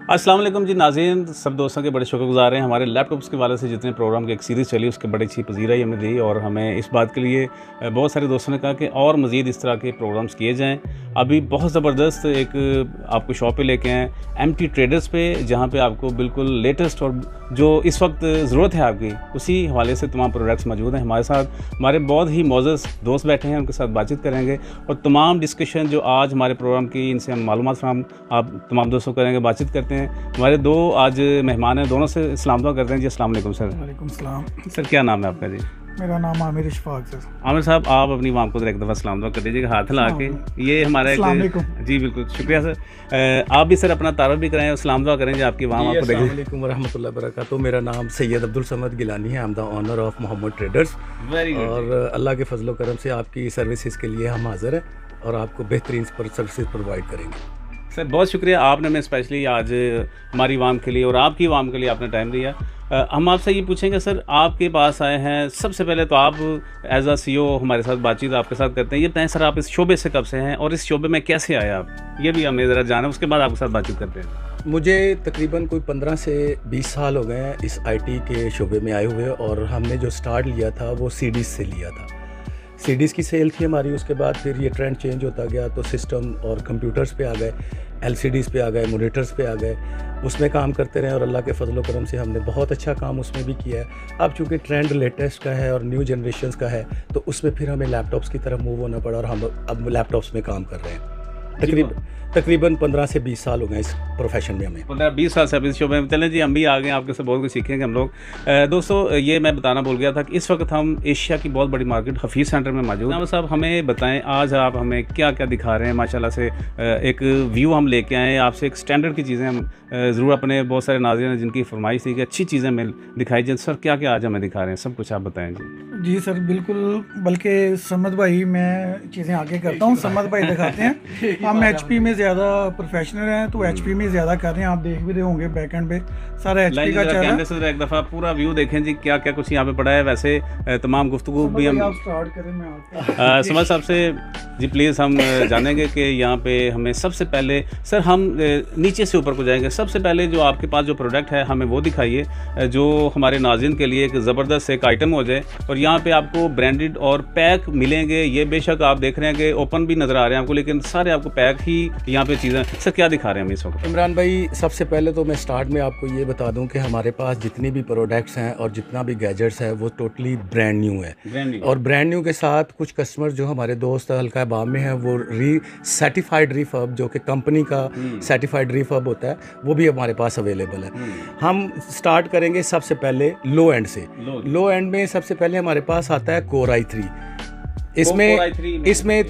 अस्सलाम वालेकुम जी नाज़रीन, सब दोस्तों के बड़े शुक्रगुज़ार हैं। हमारे लैपटॉप्स के वाले से जितने प्रोग्राम की एक सीरीज़ चली उसके बड़ी अच्छी पजीराई हमने दी और हमें इस बात के लिए बहुत सारे दोस्तों ने कहा कि और मज़ीद इस तरह के प्रोग्राम्स किए जाएं। अभी बहुत ज़बरदस्त एक आपको शॉप पे लेके आए एमटी ट्रेडर्स पे, जहाँ पे आपको बिल्कुल लेटेस्ट और जो इस वक्त ज़रूरत है आपकी उसी हवाले से तमाम प्रोडक्ट्स मौजूद हैं। हमारे साथ हमारे बहुत ही मोअज़्ज़ज़ दोस्त बैठे हैं, उनके साथ बातचीत करेंगे और तमाम डिस्कशन जो आज हमारे प्रोग्राम की इनसे हम मालूमात फराहम आप तमाम दोस्तों करेंगे, बातचीत करते हैं। हमारे दो आज मेहमान हैं, दोनों से सलाम दुआ करते हैं जी। अस्सलाम वालेकुम सर। वालेकुम सलाम। सर क्या नाम है आपका जी? मेरा नाम आमिर इशफाक सर। आमिर साहब, आप अपनी वाम को एक दफ़ा सलाम दुआ कर दीजिएगा हाथ हिला के। ये हमारा एक जी बिल्कुल शुक्रिया सर। आप भी सर अपना तारुफ भी कराएं और सलाम दुआ करें जी आपकी वाम आपको देखें। अस्सलाम वालेकुम वरहमतुल्लाहि वबरकातुहू। मेरा नाम सैयद अब्दुल समद गिलानी है। I am the owner of Mohammad traders. Very good. और अल्लाह के फजल करम से आपकी सर्विसेज के लिए हम हाज़िर हैं और आपको बेहतरीन सर्विसेज प्रोवाइड करेंगे। सर बहुत शुक्रिया, आपने मैं स्पेशली आज हमारी वाम के लिए और आपकी वाम के लिए आपने टाइम दिया। हम आपसे ये पूछेंगे सर, आपके पास आए हैं, सबसे पहले तो आप एज अ CEO हमारे साथ बातचीत आपके साथ करते हैं। ये बताएं सर, आप इस शोबे से कब से हैं और इस शोबे में कैसे आए आप, ये भी हमें ज़रा जाना, उसके बाद आपके साथ बातचीत करते हैं। मुझे तकरीबन कोई 15 से 20 साल हो गए हैं इस IT के शोबे में आए हुए, और हमने जो स्टार्ट लिया था वो CDs से लिया था। CDs की सेल थी हमारी, उसके बाद फिर ये ट्रेंड चेंज होता गया तो सिस्टम और कंप्यूटर्स पे आ गए, LCDs पे आ गए, मोनीटर्स पे आ गए, उसमें काम करते रहे और अल्लाह के फजल करम से हमने बहुत अच्छा काम उसमें भी किया है। अब चूँकि ट्रेंड लेटेस्ट का है और न्यू जनरेशन्स का है तो उसमें फिर हमें लैपटॉप्स की तरफ मूव होना पड़ा और हम अब लैपटॉप्स में काम कर रहे हैं। तकरीबन 15 से 20 साल हो गए इस प्रोफेशन में हमें। 15-20 साल से अब इस शो में। चलें जी, हम भी आ गए, आपके से बहुत कुछ सीखेंगे हम लोग। दोस्तों ये मैं बताना भूल गया था कि इस वक्त हम एशिया की बहुत बड़ी मार्केट हफीज़ सेंटर में मौजूद हैं। साहब हमें बताएं आज आप हमें क्या क्या दिखा रहे हैं। माशाल्लाह से एक व्यू हम लेके आए हैं आपसे, एक स्टैंडर्ड की चीज़ें हम ज़रूर अपने बहुत सारे नाज़रीन जिनकी फरमाइश थी कि अच्छी चीज़ें हमें दिखाई जाए। सर क्या क्या आज हमें दिखा रहे हैं, सब कुछ आप बताएँ जी। जी सर बिल्कुल, बल्कि समद भाई मैं चीज़ें आगे करता हूँ, समद भाई दिखाते हैं। हम HP में ज़्यादा प्रोफेशनल हैं तो HP में ज़्यादा कर रहे हैं। आप देख भी रहे होंगे बैक एंड पे सारा HP का चल रहा है। एक दफ़ा पूरा व्यू देखें जी, क्या क्या कुछ यहाँ पे पड़ा है। वैसे तमाम गुफ्तगू भी हम स्टार्ट करें, मैं समझ साहब से जी प्लीज़ हम जानेंगे कि यहाँ पे हमें सबसे पहले सर हम नीचे से ऊपर को जाएंगे। सबसे पहले जो आपके पास जो प्रोडक्ट है हमें वो दिखाइए, जो हमारे नाज़रीन के लिए एक ज़बरदस्त एक आइटम हो जाए। और यहाँ पे आपको ब्रांडेड और पैक मिलेंगे। ये बेशक आप देख रहे हैं कि ओपन भी नज़र आ रहे हैं आपको, लेकिन सारे आपको पैक ही यहाँ पे चीज़ें। सर क्या दिखा रहे हैं हम इस वक्त? इमरान भाई, सबसे पहले तो मैं स्टार्ट में आपको ये बता दूं कि हमारे पास जितनी भी प्रोडक्ट्स हैं और जितना भी गैजेट्स है वो टोटली ब्रांड न्यू है। और ब्रांड न्यू के साथ कुछ कस्टमर जो हमारे दोस्त हल्का बाम में हैं वो सर्टिफाइड रिफर्ब, जो कि कंपनी का सर्टिफाइड रिफर्ब होता है, वो भी हमारे पास अवेलेबल है। हम स्टार्ट करेंगे सबसे पहले लो एंड से। लो एंड में सबसे पहले हमारे पास आता है Core i3। इसमें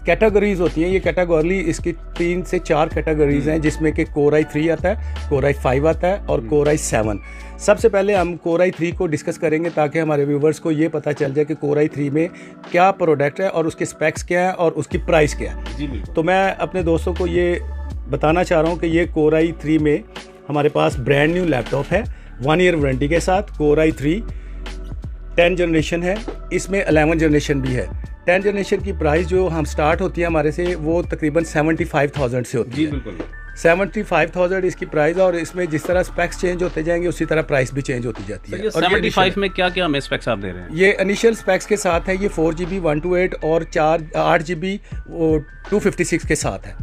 कैटेगरीज होती हैं। ये कैटेगरी इसकी 3 से 4 कैटेगरीज हैं, जिसमें कि Core i3 आता है, Core i5 आता है और Core i7। सबसे पहले हम Core i3 को डिस्कस करेंगे ताकि हमारे व्यूवर्स को ये पता चल जाए कि Core i3 में क्या प्रोडक्ट है और उसके स्पेक्स क्या है और उसकी प्राइस क्या है। तो मैं अपने दोस्तों को ये बताना चाह रहा हूँ कि ये Core i3 में हमारे पास ब्रांड न्यू लैपटॉप है 1 ईयर वारंटी के साथ। Core i3 10 जनरेशन है, इसमें 11 जनरेशन भी है। 10 जनरेशन की प्राइस जो हम स्टार्ट होती है हमारे से वो तकरीबन 75,000 से होती है। बिल्कुल 75,000 इसकी प्राइस, और इसमें जिस तरह स्पेक्स चेंज होते जाएंगे उसी तरह प्राइस भी चेंज होती जाती है। और 75 में क्या क्या हमें स्पेक्स आप दे रहे हैं? ये इनिशियल स्पेक्स के साथ है, ये 4GB 128 और 8GB 256 के साथ है।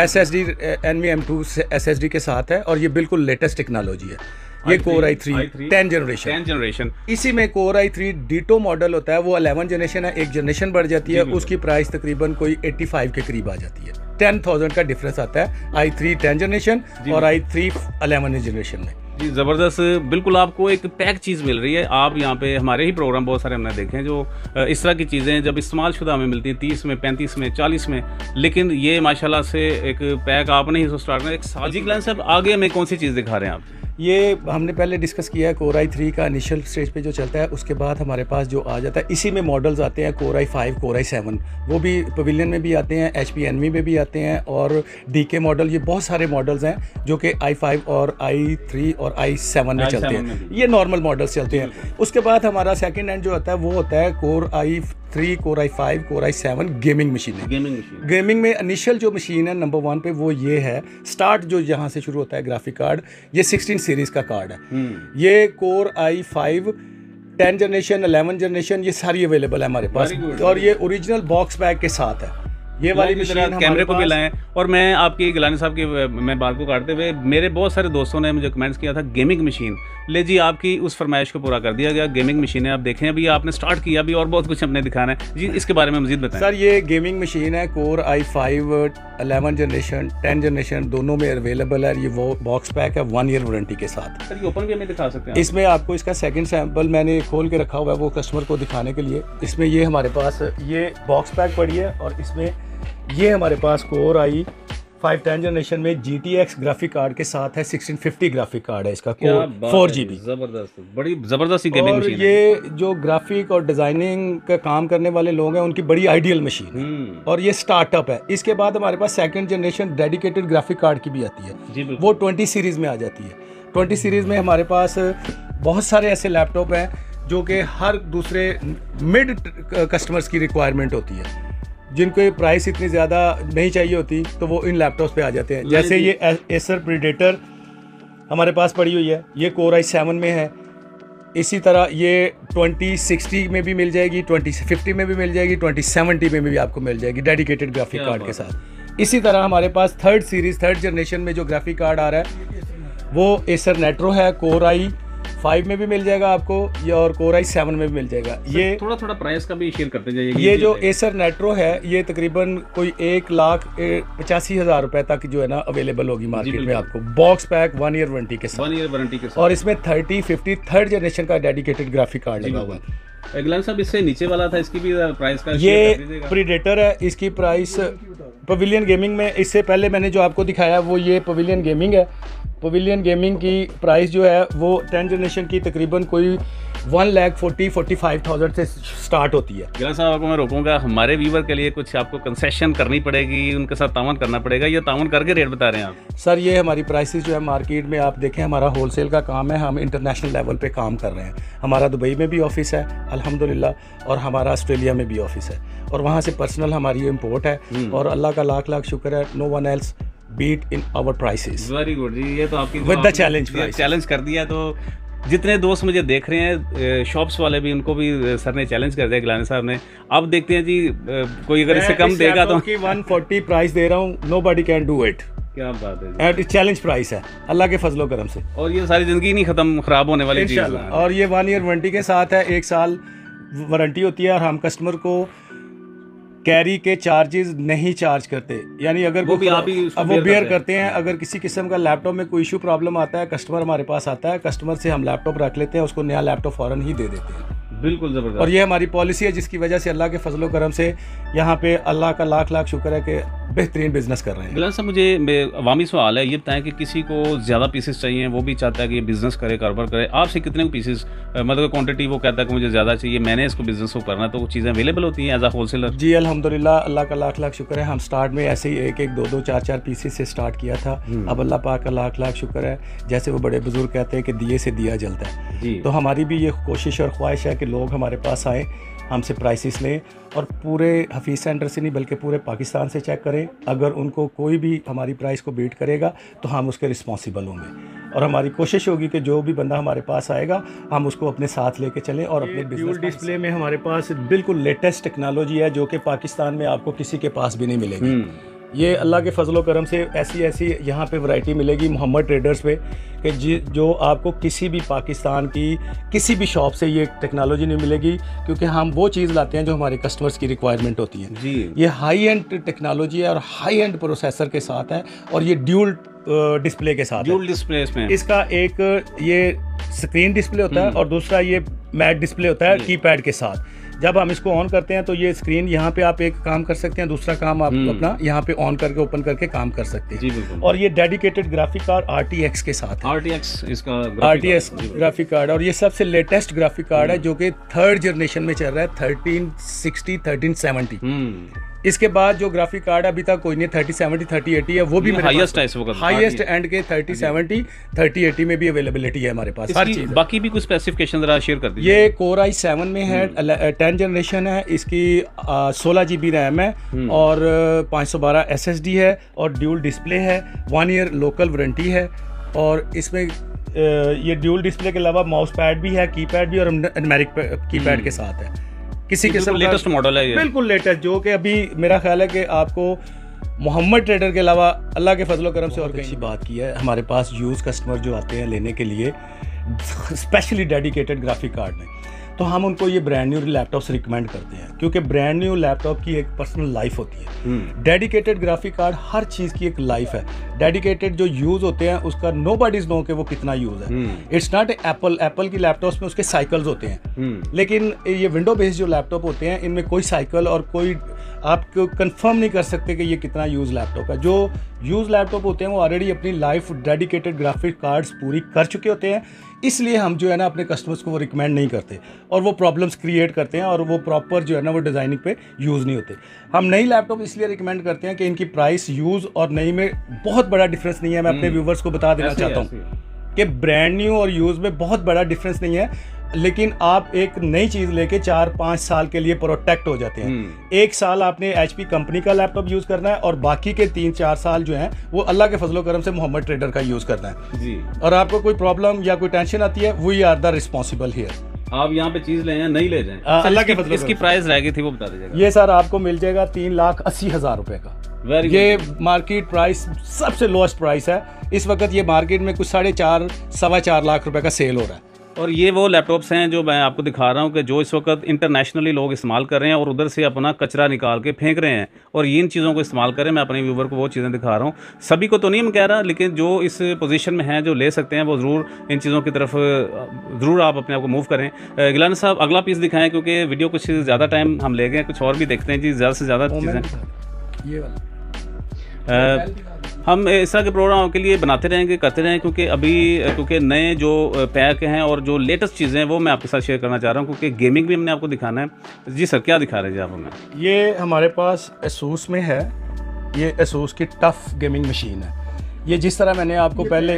SSD NVMe2 SSD के साथ है और ये बिल्कुल लेटेस्ट टेक्नोलॉजी है। ये Core i3 10 जनरेशन। इसी में Core i3 डीटो मॉडल होता है, वो 11 जनरेशन है, एक जनरेशन बढ़ जाती है, उसकी प्राइस तकरीबन कोई 85 के करीब आ जाती है। 10,000 का डिफरेंस आता है i3 10 जनरेशन और i3 11 जनरेशन में। जी ज़बरदस्त, बिल्कुल आपको एक पैक चीज़ मिल रही है। आप यहाँ पे हमारे ही प्रोग्राम बहुत सारे हमने देखे हैं जो इस तरह की चीज़ें जब इस्तेमाल शुदा हमें मिलती हैं 30 में 35 में 40 में, लेकिन ये माशाल्लाह से एक पैक आपने ही स्टार्ट में एक साल। जी ग्लान साहब, आगे हमें कौन सी चीज़ दिखा रहे हैं आप? ये हमने पहले डिस्कस किया है Core i3 का इनिशियल स्टेज पे जो चलता है, उसके बाद हमारे पास जो आ जाता है इसी में मॉडल्स आते हैं Core i5 Core i7, वो भी पवेलियन में भी आते हैं, HP Envy में भी आते हैं और DK मॉडल। ये बहुत सारे मॉडल्स हैं जो कि i5 और i3 और i7 में चलते हैं। ये नॉर्मल मॉडल्स चलते हैं। उसके बाद हमारा सेकेंड हैंड जो आता है वो होता है Core 3, Core i5, Core i7 gaming machine है। गेमिंग में इनिशियल जो मशीन है नंबर 1 पे वो ये है। स्टार्ट जो यहाँ से शुरू होता है ग्राफिक कार्ड, ये 16 सीरीज का कार्ड है। ये Core i5 10 जनरेशन 11 जनरेशन ये सारी अवेलेबल है हमारे पास, और ये ओरिजिनल बॉक्स बैग के साथ है। ये वाली मशीन कैमरे को भी लाएं। और मैं आपकी गिलानी साहब की मैं बात को काटते हुए, मेरे बहुत सारे दोस्तों ने मुझे कमेंट्स किया था गेमिंग मशीन ले जी, आपकी उस फरमाइश को पूरा कर दिया गया। गेमिंग मशीन है, आप देखें अभी आपने स्टार्ट किया अभी और बहुत कुछ हमने दिखाना है जी, इसके बारे में मजीद बताएं। सर ये गेमिंग मशीन है Core i5 11 जनरेशन 10 जनरेशन दोनों में अवेलेबल है। ये वो बॉक्स पैक है 1 ईयर वारंटी के साथ। सर ये ओपन भी हमें दिखा सकते हैं? इसमें आपको इसका सेकंड सैंपल मैंने खोल के रखा हुआ है वो कस्टमर को दिखाने के लिए। इसमें ये हमारे पास ये बॉक्स पैक पड़ी है, और इसमें ये हमारे पास Core i5 10 जनरेशन में GTX ग्राफिक कार्ड के साथ है। 1650 ग्राफिक कार्ड है इसका, 4GB। जबरदस्त, बड़ी जबरदस्त गेमिंग मशीन है। ये जो ग्राफिक और डिजाइनिंग का काम करने वाले लोग हैं उनकी बड़ी आइडियल मशीन है, और ये स्टार्टअप है। इसके बाद हमारे पास second generation dedicated graphic card की भी आती है, वो 20 सीरीज में आ जाती है। 20 सीरीज में हमारे पास बहुत सारे ऐसे लैपटॉप हैं जो कि हर दूसरे मिड कस्टमर्स की रिक्वायरमेंट होती है, जिनको प्राइस इतनी ज़्यादा नहीं चाहिए होती, तो वो इन लैपटॉप्स पे आ जाते हैं। जैसे ये एसर प्रीडेटर हमारे पास पड़ी हुई है, ये Core i7 में है। इसी तरह ये 2060 में भी मिल जाएगी, 2050 में भी मिल जाएगी, 2070 में भी आपको मिल जाएगी डेडिकेटेड ग्राफिक कार्ड के साथ। इसी तरह हमारे पास थर्ड सीरीज 3rd जनरेशन में जो ग्राफिक कार्ड आ रहा है वो एसर नेट्रो है। Core i5 में भी मिल जाएगा आपको ये, और Core i7 में भी मिल जाएगा। ये थोड़ा प्राइस का भी शेयर करते जाइए। ये जो एसर नेट्रो है ये तकरीबन कोई 1,85,000 रुपए तक जो है ना अवेलेबल होगी मार्केट में आपको, बॉक्स पैक 1 ईयर वारंटी के साथ। और इसमें 3050 3rd जनरेशन का डेडिकेटेड ग्राफिक कार्ड लगा हुआ है। गिलानी साहब इससे नीचे वाला था, इसकी भी प्राइस का ये प्रीडेटर है, इसकी प्राइस पवेलियन गेमिंग में, इससे पहले मैंने जो आपको दिखाया वो ये पवेलियन गेमिंग है। पवेलियन गेमिंग की प्राइस जो है वो 10 जनरेशन की तकरीबन कोई 1,40,45,000 से स्टार्ट होती है। गिलानी साहब आपको मैं रोकूंगा, हमारे व्यूवर के लिए कुछ आपको कंसेशन करनी पड़ेगी, उनके साथ तावन करना पड़ेगा। ये तावन करके रेट बता रहे हैं आप? सर ये हमारी प्राइसेस जो है मार्केट में आप देखें, हमारा होलसेल का काम है, हम इंटरनेशनल लेवल पे काम कर रहे हैं। हमारा दुबई में भी ऑफिस है अल्हम्दुलिल्लाह, और हमारा ऑस्ट्रेलिया में भी ऑफिस है, और वहाँ से पर्सनल हमारी इम्पोर्ट है, और अल्लाह का लाख लाख शुक्र है, no one else beat in our prices. Very good जी, ये तो आपकी विद द चैलेंज चैलेंज कर दिया। तो जितने दोस्त मुझे देख रहे हैं शॉप्स वाले भी, उनको भी सर ने चैलेंज कर दिया गिलानी साहब ने। अब देखते हैं जी कोई अगर इससे कम देगा तो। 140 प्राइस दे रहा हूँ, नोबडी कैन डू इट। क्या बात है, एंड चैलेंज प्राइस है अल्लाह के फजलो करम से, और ये सारी जिंदगी नहीं खत्म खराब होने वाली चीज है। और ये 1 ईयर वारंटी के साथ है, 1 साल वारंटी होती है, और हम कस्टमर को कैरी के चार्जेस नहीं चार्ज करते, यानी अगर वो भी आप ही वो बेयर करते हैं। अगर किसी किस्म का लैपटॉप में कोई इशू प्रॉब्लम आता है, कस्टमर हमारे पास आता है, कस्टमर से हम लैपटॉप रख लेते हैं, उसको नया लैपटॉप फ़ौरन ही दे देते हैं। बिल्कुल ज़बरदस्त। और ये हमारी पॉलिसी है, जिसकी वजह से अल्लाह के फजलो करम से यहाँ पे अल्लाह का लाख लाख शुक्र है कि बेहतरीन बिजनेस कर रहे हैं। गिलानी साहब मुझे अवामी सवाल है, ये बताएं कि किसी को ज़्यादा पीसेस चाहिए, वो भी चाहता है कि ये बिज़नेस करे, कारोबार करे, आपसे कितने पीसेस मतलब क्वांटिटी वो कहता है कि मुझे ज़्यादा चाहिए, मैंने इसको बिजनेस को करना है, तो वो चीज़ें अवेलेबल होती हैं एज अ होलसेलर? जी अल्हम्दुलिल्लाह, अल्लाह का लाख लाख शुक्र है। हम स्टार्ट में ऐसे ही 1-1, 2-2, 4-4 पीसेस से स्टार्ट किया था। अब अल्लाह पाक का लाख लाख शुक्र है, जैसे वो बड़े बुजुर्ग कहते हैं कि दिए से दिया जलता है, तो हमारी भी ये कोशिश और ख्वाहिश है कि लोग हमारे पास आएँ, हमसे प्राइसेस लें, और पूरे हफीज़ सेंटर से नहीं बल्कि पूरे पाकिस्तान से चेक करें। अगर उनको कोई भी हमारी प्राइस को बीट करेगा तो हम उसके रिस्पॉन्सिबल होंगे, और हमारी कोशिश होगी कि जो भी बंदा हमारे पास आएगा हम उसको अपने साथ लेके चलें। और अपने बिजनेस डिस्प्ले में हमारे पास बिल्कुल लेटेस्ट टेक्नोलॉजी है जो कि पाकिस्तान में आपको किसी के पास भी नहीं मिलेगी। ये अल्लाह के फजलो करम से ऐसी यहाँ पे वैरायटी मिलेगी मोहम्मद ट्रेडर्स पे कि जो आपको किसी भी पाकिस्तान की किसी भी शॉप से ये टेक्नोलॉजी नहीं मिलेगी, क्योंकि हम वो चीज़ लाते हैं जो हमारे कस्टमर्स की रिक्वायरमेंट होती है जी। ये हाई एंड टेक्नोलॉजी है और हाई एंड प्रोसेसर के साथ है, और ये ड्यूल डिस्प्ले के साथ। ड्यूल डिस्प्ले में इसका एक ये स्क्रीन डिस्प्ले होता है और दूसरा ये मैट डिस्प्ले होता है कीपैड के साथ। जब हम इसको ऑन करते हैं तो ये स्क्रीन यहाँ पे आप एक काम कर सकते हैं, दूसरा काम आप अपना यहाँ पे ऑन करके ओपन करके काम कर सकते हैं। और ये डेडिकेटेड ग्राफिक कार्ड RTX के साथ है। RTX इसका RTX ग्राफिक कार्ड, और ये सबसे लेटेस्ट ग्राफिक कार्ड है जो कि 3rd जनरेशन में चल रहा है, 1360 1370। इसके बाद जो ग्राफिक कार्ड अभी तक कोई नहीं 3070 3080 है, वो भी हाईएस्ट है इस वक्त, हाईएस्ट एंड के 3070 3080 में भी अवेलेबिलिटी है हमारे पास हर चीज़। बाकी भी कुछ स्पेसिफिकेशन जरा शेयर कर दीजिए। ये Core i7 में है, 10 जनरेशन है इसकी, 16 GB रैम है और 512 SSD है और ड्यूल डिस्प्ले है, 1 ईयर लोकल वारंटी है। और इसमें ये ड्यूल डिस्प्ले के अलावा माउस पैड भी है, कीपैड भी और न्यूमेरिक कीपैड के साथ है। किसी किस्म का लेटेस्ट मॉडल है ये, बिल्कुल लेटेस्ट, जो कि अभी मेरा ख्याल है कि आपको मोहम्मद ट्रेडर के अलावा अल्लाह के फजलो करम से और कहीं बात की है। हमारे पास यूज़ कस्टमर जो आते हैं लेने के लिए स्पेशली डेडिकेटेड ग्राफिक कार्ड में, तो हम उनको ये ब्रांड न्यू लैपटॉप से रिकमेंड करते हैं, क्योंकि ब्रांड न्यू लैपटॉप की एक पर्सनल लाइफ होती है। डेडिकेटेड ग्राफिक कार्ड हर चीज़ की एक लाइफ है। डेडिकेटेड जो यूज़ होते हैं उसका नो बडीज नो कि वो कितना यूज़ है। इट्स नॉट एप्पल की लैपटॉप्स में उसके साइकिल्स होते हैं, लेकिन ये विंडो बेस्ड जो लैपटॉप होते हैं इनमें कोई साइकिल और कोई आप कंफर्म नहीं कर सकते कि ये कितना यूज़ लैपटॉप है। जो यूज़ लैपटॉप होते हैं वो ऑलरेडी अपनी लाइफ डेडिकेटेड ग्राफिक कार्ड्स पूरी कर चुके होते हैं, इसलिए हम जो है ना अपने कस्टमर्स को वो रिकमेंड नहीं करते और वो प्रॉब्लम्स क्रिएट करते हैं और वो प्रॉपर जो है ना वो डिज़ाइनिंग पे यूज़ नहीं होते। हम नई लैपटॉप इसलिए रिकमेंड करते हैं कि इनकी प्राइस यूज़ और नई में बहुत बड़ा डिफरेंस नहीं है। मैं अपने व्यूवर्स को बता देना चाहता हूँ कि ब्रांड न्यू और यूज़ में बहुत बड़ा डिफरेंस नहीं है, लेकिन आप एक नई चीज़ लेके 4-5 साल के लिए प्रोटेक्ट हो जाते हैं। 1 साल आपने HP कंपनी का लैपटॉप यूज़ करना है और बाकी के 3-4 साल जो हैं वो अल्लाह के फजलो करम से मोहम्मद ट्रेडर का यूज़ करना है जी। और आपको कोई प्रॉब्लम या कोई टेंशन आती है, we are the responsible here. आप यहाँ पे चीज़ ले जाएं नहीं ले जाएं, अल्लाह के फजलो। इसकी प्राइस रह गई थी वो बता दीजिएगा। ये सर आपको मिल जाएगा 3,80,000 रुपये का। ये मार्केट प्राइस सबसे लोएस्ट प्राइस है इस वक्त। ये मार्केट में कुछ 4.5-4.25 लाख रुपए का सेल हो रहा है। और ये वो लैपटॉप्स हैं जो मैं आपको दिखा रहा हूँ कि जो इस वक्त इंटरनेशनली लोग इस्तेमाल कर रहे हैं और उधर से अपना कचरा निकाल के फेंक रहे हैं और ये इन चीज़ों को इस्तेमाल करें। मैं अपने व्यूवर को वो चीज़ें दिखा रहा हूँ, सभी को तो नहीं मैं कह रहा, लेकिन जो इस पोजीशन में हैं जो ले सकते हैं वो ज़रूर इन चीज़ों की तरफ ज़रूर आप अपने आप को मूव करें। गिलानी साहब अगला पीस दिखाएं, क्योंकि वीडियो कुछ ज़्यादा टाइम हम ले गए, कुछ और भी देखते हैं जी, ज़्यादा से ज़्यादा चीज़ें ये वाला हम इस तरह के प्रोग्राम के लिए बनाते रहेंगे, करते रहें, क्योंकि नए जो पैक हैं और जो लेटेस्ट चीज़ें हैं वो मैं आपके साथ शेयर करना चाह रहा हूं, क्योंकि गेमिंग भी हमने आपको दिखाना है। जी सर, क्या दिखा रहे हैं जी आप हमें? ये हमारे पास एसूस में है, ये एसूस की टफ गेमिंग मशीन है। ये जिस तरह मैंने आपको पहले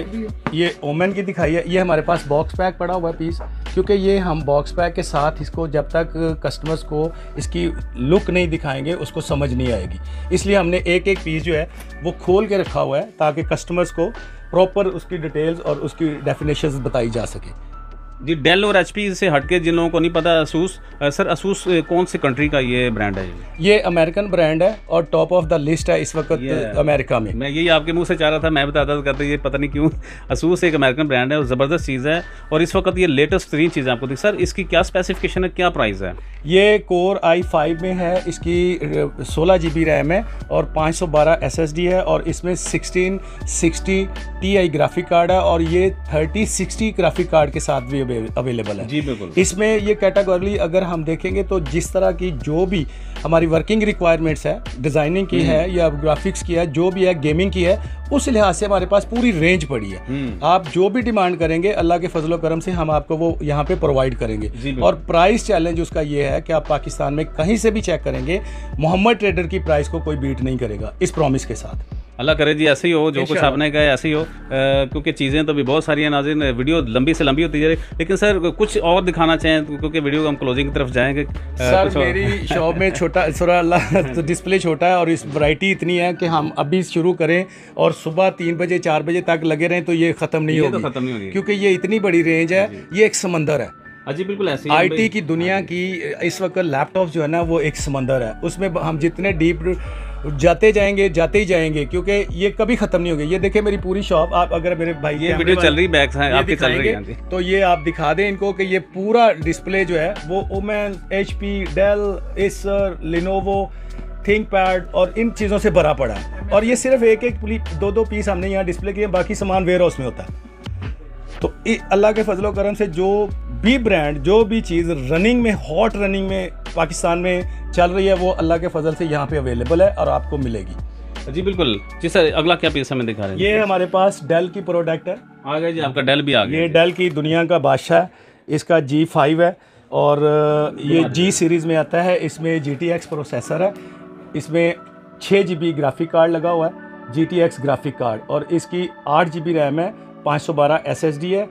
ये ओमेन की दिखाई है, ये हमारे पास बॉक्स पैक पड़ा हुआ है पीस, क्योंकि ये हम बॉक्स पैक के साथ इसको जब तक कस्टमर्स को इसकी लुक नहीं दिखाएंगे उसको समझ नहीं आएगी, इसलिए हमने एक एक पीस जो है वो खोल के रखा हुआ है ताकि कस्टमर्स को प्रॉपर उसकी डिटेल्स और उसकी डेफिनेशंस बताई जा सके। जी डेल और HP से हटके जिन लोगों को नहीं पता, असूस सर, असूस कौन सी कंट्री का ये ब्रांड है? ये अमेरिकन ब्रांड है और टॉप ऑफ द लिस्ट है इस वक्त अमेरिका में। मैं यही आपके मुंह से चाह रहा था, मैं बताता कहते ये पता नहीं क्यों। असूस एक अमेरिकन ब्रांड है और ज़बरदस्त चीज़ है और इस वक्त ये लेटेस्ट 3 चीज़ें आपको दिख। सर इसकी क्या स्पेसिफिकेशन है, क्या प्राइस है? ये Core i5 में है, इसकी 16 GB रैम है और 512 SSD है और इसमें 1660 Ti ग्राफिक कार्ड है और ये 3060 ग्राफिक कार्ड के साथ भी अवेलेबल है। जी बिल्कुल। इसमें ये कैटेगरी अगर हम देखेंगे तो जिस तरह की जो भी हमारी वर्किंग रिक्वायरमेंट्स है, डिज़ाइनिंग की है या ग्राफिक्स की है, जो भी है, गेमिंग की है, उस लिहाज से हमारे पास पूरी रेंज पड़ी है। आप जो भी डिमांड करेंगे अल्लाह के फजलो करम से हम आपको वो यहाँ पे प्रोवाइड करेंगे। और प्राइस चैलेंज उसका ये है कि आप पाकिस्तान में कहीं से भी चेक करेंगे, मोहम्मद ट्रेडर की प्राइस को कोई बीट नहीं करेगा, इस प्रॉमिस के साथ। अल्लाह करे जी ऐसे ही हो, जो कुछ आपने कहा ऐसे ही हो, क्योंकि चीज़ें तो भी बहुत सारी हैं नाज़रीन, वीडियो लंबी से लंबी होती जा रही, लेकिन सर कुछ और दिखाना चाहें क्योंकि वीडियो हम क्लोजिंग की तरफ जाएंगे। सर मेरी शॉप में छोटा सुरा अल्लाह तो डिस्प्ले छोटा है और इस वैरायटी इतनी है कि हम अभी शुरू करें और सुबह 3 बजे 4 बजे तक लगे रहें तो ये ख़त्म नहीं होगी, क्योंकि ये इतनी बड़ी रेंज है, ये एक समंदर है। जी बिल्कुल ऐसे IT की दुनिया की इस वक्त लैपटॉप जो है ना वो एक समंदर है, उसमें हम जितने डीप जाते ही जाएंगे क्योंकि ये कभी खत्म नहीं होगी। ये देखिए मेरी पूरी शॉप, आप अगर मेरे भाई ये वीडियो चल रही बैक्स हैं आपकी चल रही है तो ये आप दिखा दें इनको कि ये पूरा डिस्प्ले जो है वो Omen, HP, Dell, Acer, Lenovo, ThinkPad और इन चीज़ों से भरा पड़ा है और ये सिर्फ एक 2 पीस हमने यहाँ डिस्प्ले किए, बाकी सामान वेयर हाउस में होता है। तो अल्लाह के फजलो करम से जो भी ब्रांड, जो भी चीज़ रनिंग में, हॉट रनिंग में पाकिस्तान में चल रही है वो अल्लाह के फजल से यहाँ पे अवेलेबल है और आपको मिलेगी। जी बिल्कुल। जी सर अगला क्या पीस हमें दिखा रहे हैं? ये हमारे पास डेल की प्रोडक्ट है। आ गया जी, आपका डेल भी आ गया। ये डेल की दुनिया का बादशाह है, इसका G5 है और ये G सीरीज़ में आता है, इसमें GTX प्रोसेसर है इसमें 6 GB ग्राफिक कार्ड लगा हुआ है, GTX ग्राफिक कार्ड, और इसकी 8 GB रैम है, 512 SSD है,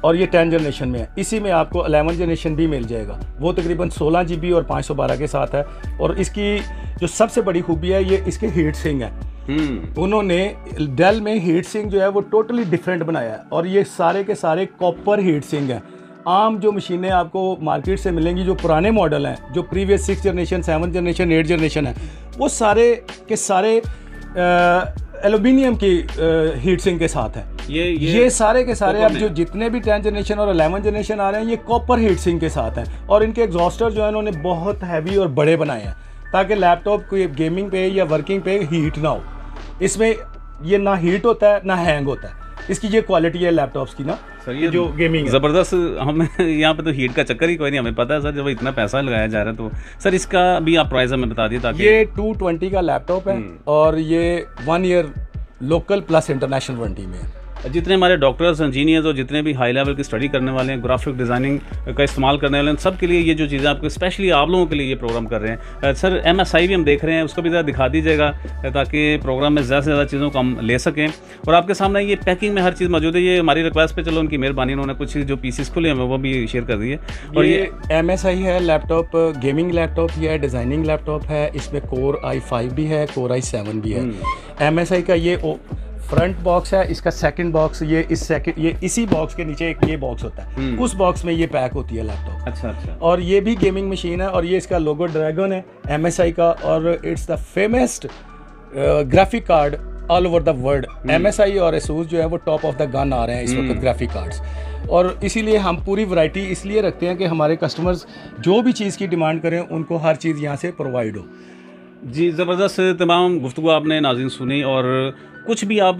और ये 10 जनरेशन में है। इसी में आपको 11 जनरेशन भी मिल जाएगा, वो तकरीबन 16 GB और 512 के साथ है। और इसकी जो सबसे बड़ी खूबी है ये इसके हीट सिंक है। उन्होंने डेल में हीट सिंक जो है वो टोटली डिफरेंट बनाया है, और ये सारे के सारे कॉपर हीट सिंक हैं। आम जो मशीनें आपको मार्केट से मिलेंगी जो पुराने मॉडल हैं, जो प्रीवियस 6 जनरेशन, 7 जनरेशन, 8 जनरेशन है, वो सारे के सारे एल्यूमिनियम की हीट सिंक के साथ है। ये सारे के सारे अब जो जितने भी 10 जनरेशन और 11 जनरेशन आ रहे हैं ये कॉपर हीट सिंक के साथ हैं। और इनके एग्जॉस्टर जो है उन्होंने बहुत हैवी और बड़े बनाए हैं ताकि लैपटॉप को गेमिंग पे या वर्किंग पे हीट ना हो। इसमें ये ना हीट होता है ना हैंग होता है। इसकी ये क्वालिटी है लैपटॉप्स की ना सर, ये जो गेमिंग ज़बरदस्त। हम यहाँ पे तो हीट का चक्कर ही कोई नहीं, हमें पता है सर जब इतना पैसा लगाया जा रहा है। तो सर इसका भी आप प्राइस हमें बता दिए ताकि। ये 220 का लैपटॉप है और ये 1 year local plus international warranty में है। जितने हमारे डॉक्टर्स, इंजीनियर्स और जितने भी हाई लेवल की स्टडी करने वाले हैं, ग्राफिक डिज़ाइनिंग का इस्तेमाल करने वाले हैं, सब के लिए ये जो चीज़ें आपको स्पेशली आप लोगों के लिए ये प्रोग्राम कर रहे हैं। सर MSI भी हम देख रहे हैं, उसको भी ज़रा दिखा दीजिएगा ताकि प्रोग्राम में ज़्यादा से ज़्यादा चीज़ों को हम ले सकें। और आपके सामने ये पैकिंग में हर चीज़ मौजूद है। ये हमारी रिक्वेस्ट पे, चलो उनकी मेहरबानी, उन्होंने कुछ जो पीसीस खुले हैं वो भी शेयर कर दिए। और ये MSI है लैपटॉप, गेमिंग लैपटॉप ही है, डिज़ाइनिंग लैपटॉप है। इसमें Core i5 भी है, Core i7 भी है। MSI का ये फ्रंट बॉक्स है, इसका सेकंड बॉक्स ये इसी बॉक्स के नीचे एक ये बॉक्स होता है, उस बॉक्स में ये पैक होती है लैपटॉप। अच्छा। और ये भी गेमिंग मशीन है और ये इसका लोगो ड्रैगन है MSI का, और it's the famous graphic card all over the world. MSI और ASUS जो है वो टॉप ऑफ द गन आ रहे हैं इस वक्त ग्राफिक कार्ड्स। और इसीलिए हम पूरी वैरायटी इसलिए रखते हैं कि हमारे कस्टमर्स जो भी चीज़ की डिमांड करें उनको हर चीज़ यहाँ से प्रोवाइड हो। जी, ज़बरदस्त तमाम गुफ्तगू आपने नाज़रीन सुनी। और कुछ भी आप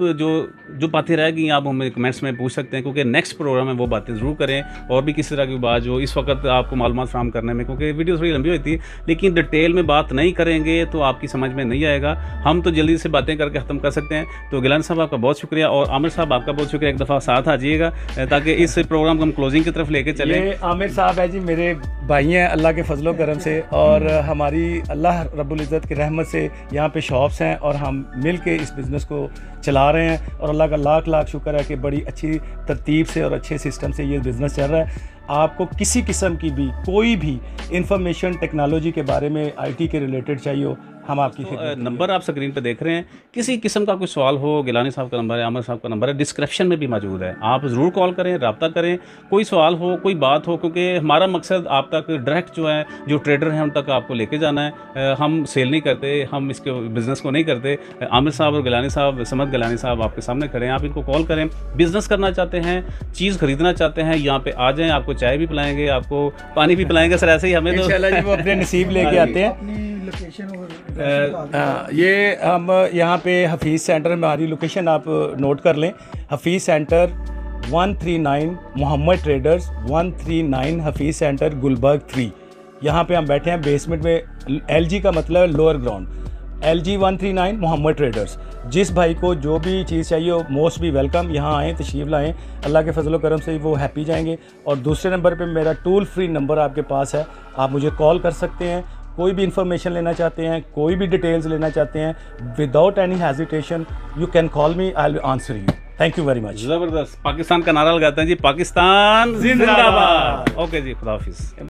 जो बातें रहेगी आप हमें कमेंट्स में पूछ सकते हैं, क्योंकि नेक्स्ट प्रोग्राम में वो बातें ज़रूर करें। और भी किसी तरह की बात जो इस वक्त आपको मालूमात फराहम करने में, क्योंकि वीडियो थोड़ी लंबी होती है, लेकिन डिटेल में बात नहीं करेंगे तो आपकी समझ में नहीं आएगा। हम तो जल्दी से बातें करके ख़त्म कर सकते हैं। तो गिलानी साहब आपका बहुत शुक्रिया, और आमिर साहब आपका बहुत शुक्रिया। एक दफ़ा साथ आ जाइएगा ताकि इस प्रोग्राम को हम क्लोजिंग की तरफ लेके चले। आमिर साहब है जी मेरे भाई हैं अल्लाह के फजलो करम से, और हमारी अल्लाह रब्बुल इज़्ज़त की रहमत से यहाँ पे शॉप्स हैं और हम मिल के इस बिज़नेस को चला रहे हैं। और अल्लाह का लाख लाख शुक्र है कि बड़ी अच्छी तरतीब से और अच्छे सिस्टम से ये बिज़नेस चल रहा है। आपको किसी किस्म की भी कोई भी इंफॉर्मेशन टेक्नोलॉजी के बारे में IT के रिलेटेड चाहिए हो, हम आपकी नंबर आप स्क्रीन पे देख रहे हैं। किसी किस्म का कोई सवाल हो, गिलानी साहब का नंबर है, आमिर साहब का नंबर है, डिस्क्रिप्शन में भी मौजूद है। आप ज़रूर कॉल करें, रब्ता करें, कोई सवाल हो, कोई बात हो, क्योंकि हमारा मकसद आप तक डायरेक्ट जो है, जो ट्रेडर हैं उन तक आपको लेके जाना है। हम सेल नहीं करते, हम इसके बिज़नेस को नहीं करते। आमिर साहब और गिलानी साहब, समद गिलानी साहब आपके सामने खड़े हैं। आप इनको कॉल करें, बिज़नेस करना चाहते हैं, चीज़ खरीदना चाहते हैं, यहाँ पे आ जाएँ। आपको चाय भी पिलाएंगे, आपको पानी भी पिलाएंगे। सर ऐसे ही हमें तो इंशाल्लाह जी वो अपने नसीब लेके आते हैं। ये हम यहाँ पे हफीज़ सेंटर में, हमारी लोकेशन आप नोट कर लें, Hafeez centre 139 Mohammad traders, 139 Hafeez centre Gulberg 3। यहाँ पे हम बैठे हैं बेसमेंट में। LG का मतलब lower ground, LG 139 Mohammad traders. जिस भाई को जो भी चीज़ चाहिए हो मोस्ट भी वेलकम, यहाँ आएँ, तशरीफ़ लाएँ, अल्लाह के फजल करम से वो हैप्पी जाएंगे। और दूसरे नंबर पे मेरा टोल फ्री नंबर आपके पास है, आप मुझे कॉल कर सकते हैं। कोई भी इंफॉर्मेशन लेना चाहते हैं, कोई भी डिटेल्स लेना चाहते हैं, without any hesitation you can call me, I will answer you. Thank you very much. ज़बरदस्त। पाकिस्तान का नारा लगाते हैं जी, पाकिस्तान जिंदाबाद। ओके जी, खुदा हाफिज़।